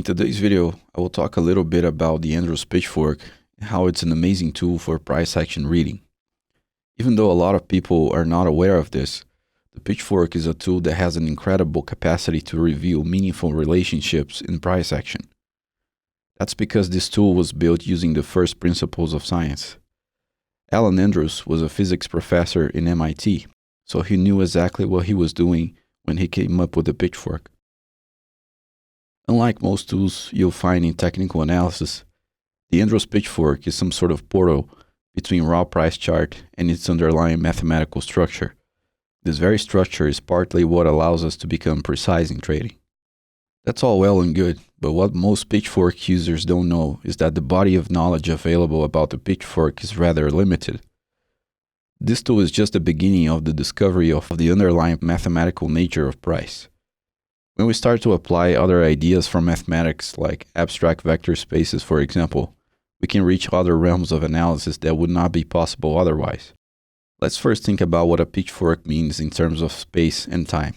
In today's video, I will talk a little bit about the Andrews Pitchfork and how it's an amazing tool for price action reading. Even though a lot of people are not aware of this, the Pitchfork is a tool that has an incredible capacity to reveal meaningful relationships in price action. That's because this tool was built using the first principles of science. Alan Andrews was a physics professor in MIT, so he knew exactly what he was doing when he came up with the Pitchfork. Unlike most tools you'll find in technical analysis, the Andrews Pitchfork is some sort of portal between raw price chart and its underlying mathematical structure. This very structure is partly what allows us to become precise in trading. That's all well and good, but what most Pitchfork users don't know is that the body of knowledge available about the Pitchfork is rather limited. This tool is just the beginning of the discovery of the underlying mathematical nature of price. When we start to apply other ideas from mathematics, like abstract vector spaces for example, we can reach other realms of analysis that would not be possible otherwise. Let's first think about what a pitchfork means in terms of space and time.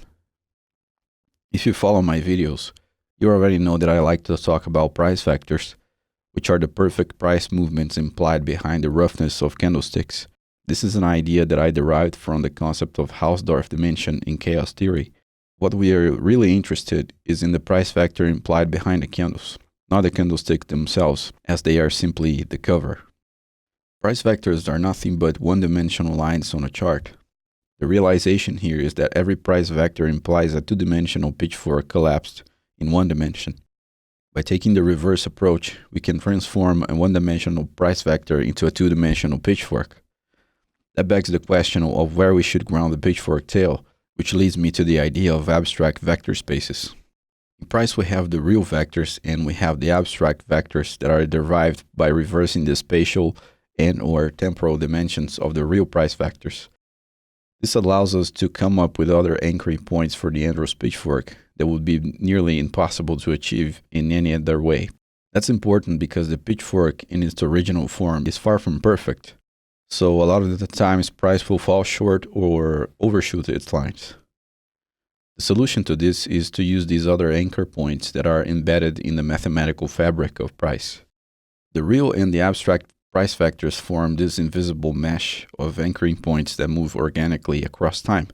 If you follow my videos, you already know that I like to talk about price vectors, which are the perfect price movements implied behind the roughness of candlesticks. This is an idea that I derived from the concept of Hausdorff dimension in chaos theory. What we are really interested is in the price vector implied behind the candles, not the candlesticks themselves, as they are simply the cover. Price vectors are nothing but one-dimensional lines on a chart. The realization here is that every price vector implies a two-dimensional pitchfork collapsed in one dimension. By taking the reverse approach, we can transform a one-dimensional price vector into a two-dimensional pitchfork. That begs the question of where we should ground the pitchfork tail, which leads me to the idea of abstract vector spaces. In price we have the real vectors and we have the abstract vectors that are derived by reversing the spatial and/or temporal dimensions of the real price vectors. This allows us to come up with other anchoring points for the Andrews Pitchfork that would be nearly impossible to achieve in any other way. That's important because the pitchfork in its original form is far from perfect. So a lot of the times price will fall short or overshoot its lines. The solution to this is to use these other anchor points that are embedded in the mathematical fabric of price. The real and the abstract price vectors form this invisible mesh of anchoring points that move organically across time.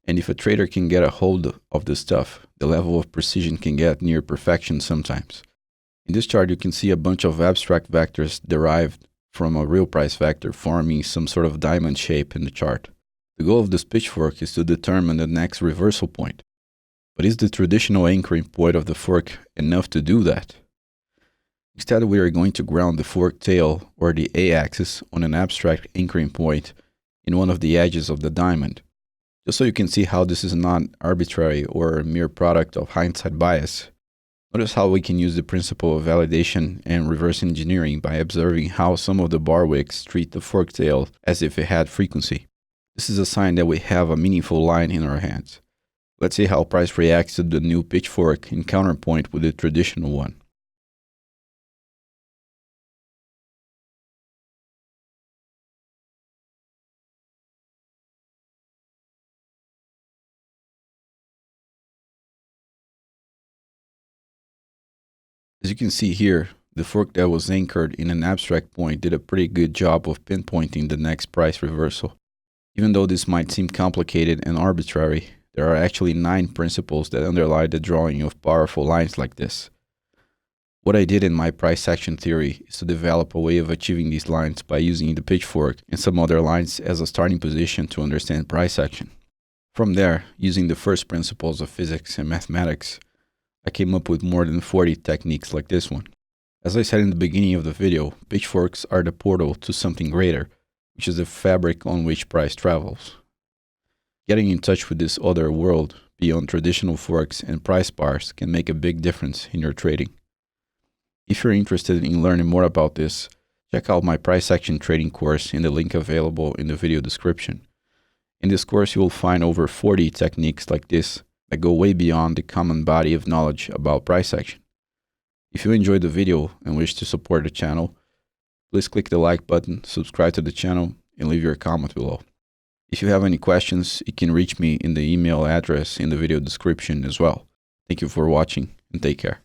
And if a trader can get a hold of this stuff, the level of precision can get near perfection sometimes. In this chart you can see a bunch of abstract vectors derived from a real price vector forming some sort of diamond shape in the chart. The goal of this pitchfork is to determine the next reversal point. But is the traditional anchoring point of the fork enough to do that? Instead, we are going to ground the fork tail, or the A-axis, on an abstract anchoring point in one of the edges of the diamond. Just so you can see how this is not arbitrary or a mere product of hindsight bias. Notice how we can use the principle of validation and reverse engineering by observing how some of the bar wicks treat the fork tail as if it had frequency. This is a sign that we have a meaningful line in our hands. Let's see how price reacts to the new pitchfork in counterpoint with the traditional one. As you can see here, the fork that was anchored in an abstract point did a pretty good job of pinpointing the next price reversal. Even though this might seem complicated and arbitrary, there are actually 9 principles that underlie the drawing of powerful lines like this. What I did in my price action theory is to develop a way of achieving these lines by using the pitchfork and some other lines as a starting position to understand price action. From there, using the first principles of physics and mathematics, I came up with more than 40 techniques like this one. As I said in the beginning of the video, pitchforks are the portal to something greater, which is the fabric on which price travels. Getting in touch with this other world beyond traditional forks and price bars can make a big difference in your trading. If you're interested in learning more about this, check out my price action trading course in the link available in the video description. In this course you will find over 40 techniques like this that go way beyond the common body of knowledge about price action. If you enjoyed the video and wish to support the channel, please click the like button, subscribe to the channel, and leave your comment below. If you have any questions, you can reach me in the email address in the video description as well. Thank you for watching and take care.